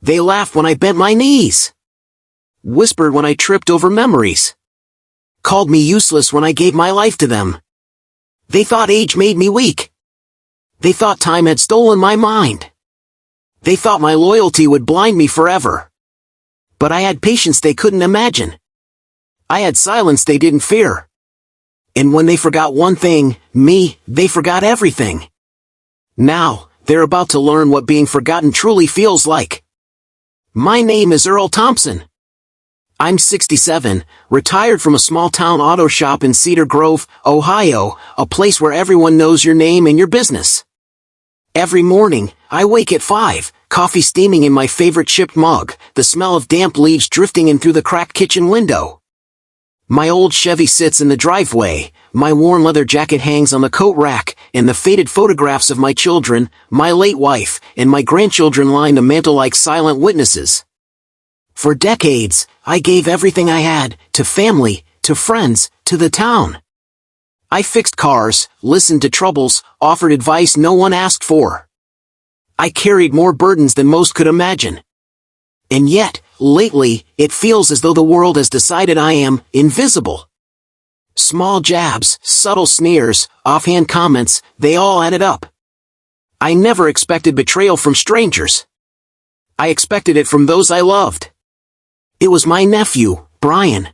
They laughed when I bent my knees. Whispered when I tripped over memories. Called me useless when I gave my life to them. They thought age made me weak. They thought time had stolen my mind. They thought my loyalty would blind me forever. But I had patience they couldn't imagine. I had silence they didn't fear. And when they forgot one thing, me, they forgot everything. Now, they're about to learn what being forgotten truly feels like. My name is Earl Thompson. I'm 67, retired from a small-town auto shop in Cedar Grove, Ohio, a place where everyone knows your name and your business. Every morning, I wake at 5, coffee steaming in my favorite chipped mug, the smell of damp leaves drifting in through the cracked kitchen window. My old Chevy sits in the driveway, my worn leather jacket hangs on the coat rack, and the faded photographs of my children, my late wife, and my grandchildren line the mantel like silent witnesses. For decades, I gave everything I had, to family, to friends, to the town. I fixed cars, listened to troubles, offered advice no one asked for. I carried more burdens than most could imagine. And yet, lately, it feels as though the world has decided I am invisible. Small jabs, subtle sneers, offhand comments, they all added up. I never expected betrayal from strangers. I expected it from those I loved. It was my nephew, Brian.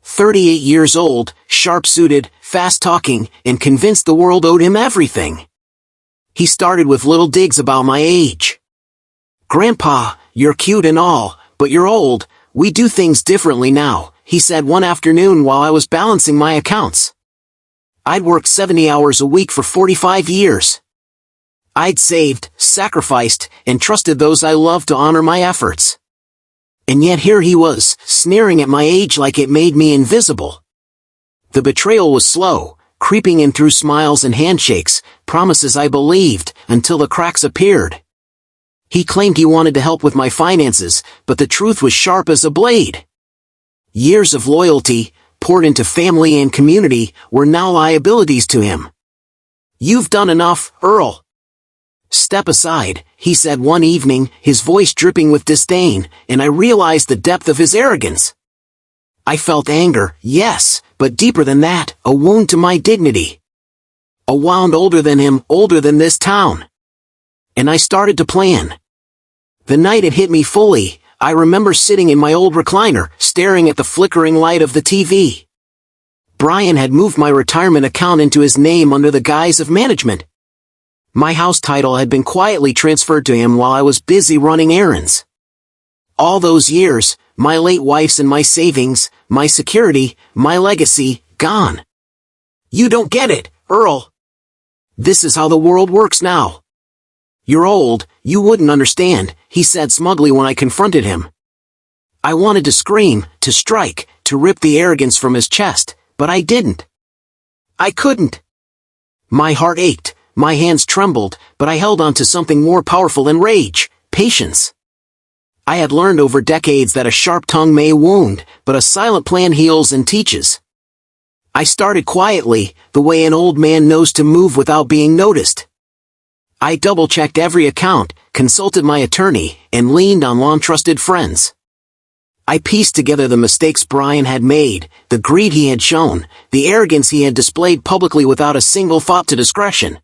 38 years old, sharp-suited, fast-talking, and convinced the world owed him everything. He started with little digs about my age. "Grandpa, you're cute and all, but you're old, we do things differently now," he said one afternoon while I was balancing my accounts. I'd worked 70 hours a week for 45 years. I'd saved, sacrificed, and trusted those I loved to honor my efforts. And yet here he was, sneering at my age like it made me invisible. The betrayal was slow, creeping in through smiles and handshakes, promises I believed, until the cracks appeared. He claimed he wanted to help with my finances, but the truth was sharp as a blade. Years of loyalty, poured into family and community, were now liabilities to him. "You've done enough, Earl. Step aside," he said one evening, his voice dripping with disdain, and I realized the depth of his arrogance. I felt anger, yes, but deeper than that, a wound to my dignity. A wound older than him, older than this town. And I started to plan. The night it hit me fully, I remember sitting in my old recliner, staring at the flickering light of the TV. Brian had moved my retirement account into his name under the guise of management. My house title had been quietly transferred to him while I was busy running errands. All those years, my late wife's and my savings, my security, my legacy, gone. "You don't get it, Earl. This is how the world works now. You're old, you wouldn't understand," he said smugly when I confronted him. I wanted to scream, to strike, to rip the arrogance from his chest, but I didn't. I couldn't. My heart ached. My hands trembled, but I held on to something more powerful than rage, patience. I had learned over decades that a sharp tongue may wound, but a silent plan heals and teaches. I started quietly, the way an old man knows to move without being noticed. I double-checked every account, consulted my attorney, and leaned on long-trusted friends. I pieced together the mistakes Brian had made, the greed he had shown, the arrogance he had displayed publicly without a single thought to discretion.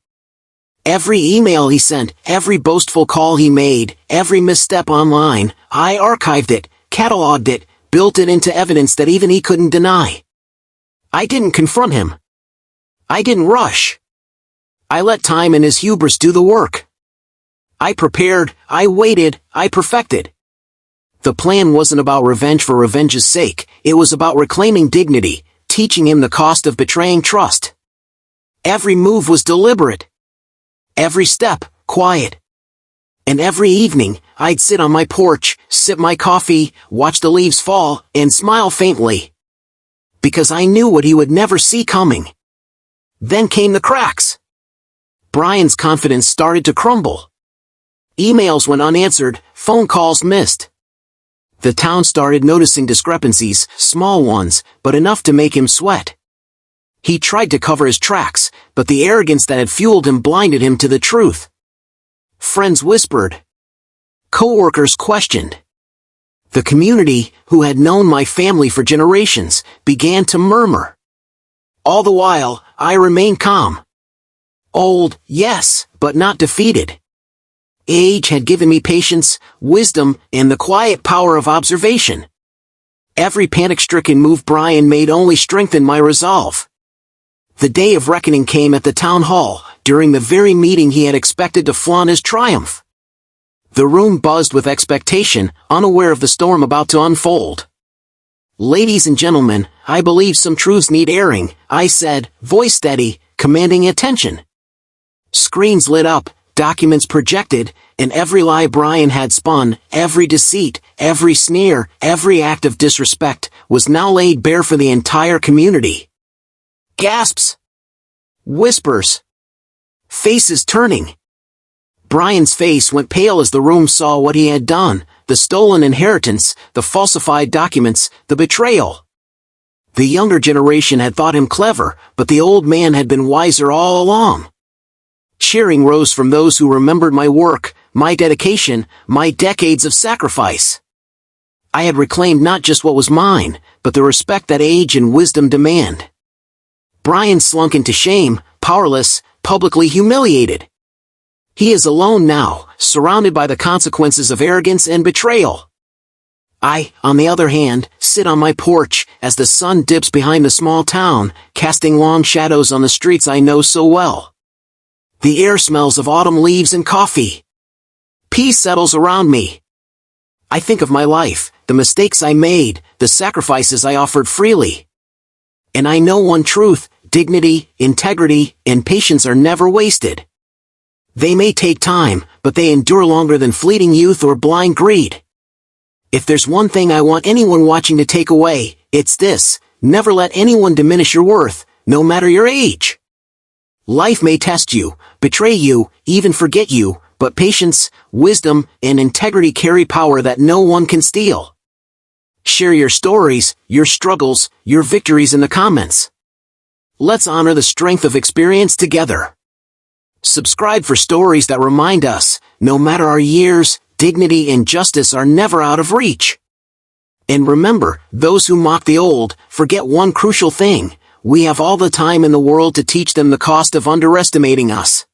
Every email he sent, every boastful call he made, every misstep online, I archived it, cataloged it, built it into evidence that even he couldn't deny. I didn't confront him. I didn't rush. I let time and his hubris do the work. I prepared, I waited, I perfected. The plan wasn't about revenge for revenge's sake, it was about reclaiming dignity, teaching him the cost of betraying trust. Every move was deliberate. Every step, quiet. And every evening, I'd sit on my porch, sip my coffee, watch the leaves fall, and smile faintly. Because I knew what he would never see coming. Then came the cracks. Brian's confidence started to crumble. Emails went unanswered, phone calls missed. The town started noticing discrepancies, small ones, but enough to make him sweat. He tried to cover his tracks, but the arrogance that had fueled him blinded him to the truth. Friends whispered, Co-workers questioned. The community, who had known my family for generations, began to murmur. All the while, I remained calm. Old, yes, but not defeated. Age had given me patience, wisdom, and the quiet power of observation. Every panic-stricken move Brian made only strengthened my resolve. The day of reckoning came at the town hall, during the very meeting he had expected to flaunt his triumph. The room buzzed with expectation, unaware of the storm about to unfold. Ladies and gentlemen, I believe some truths need airing, I said, voice steady, commanding attention. Screens lit up, documents projected, and every lie Brian had spun, every deceit, every sneer, every act of disrespect, was now laid bare for the entire community. Gasps. Whispers. Faces turning. Brian's face went pale as the room saw what he had done, the stolen inheritance, the falsified documents, the betrayal. The younger generation had thought him clever, but the old man had been wiser all along. Cheering rose from those who remembered my work, my dedication, my decades of sacrifice. I had reclaimed not just what was mine, but the respect that age and wisdom demand. Brian slunk into shame, powerless, publicly humiliated. He is alone now, surrounded by the consequences of arrogance and betrayal. I, on the other hand, sit on my porch, as the sun dips behind the small town, casting long shadows on the streets I know so well. The air smells of autumn leaves and coffee. Peace settles around me. I think of my life, the mistakes I made, the sacrifices I offered freely. And I know one truth: dignity, integrity, and patience are never wasted. They may take time, but they endure longer than fleeting youth or blind greed. If there's one thing I want anyone watching to take away, it's this: never let anyone diminish your worth, no matter your age. Life may test you, betray you, even forget you, but patience, wisdom, and integrity carry power that no one can steal. Share your stories, your struggles, your victories in the comments. Let's honor the strength of experience together. Subscribe for stories that remind us, no matter our years, dignity and justice are never out of reach. And remember, those who mock the old, forget one crucial thing: we have all the time in the world to teach them the cost of underestimating us.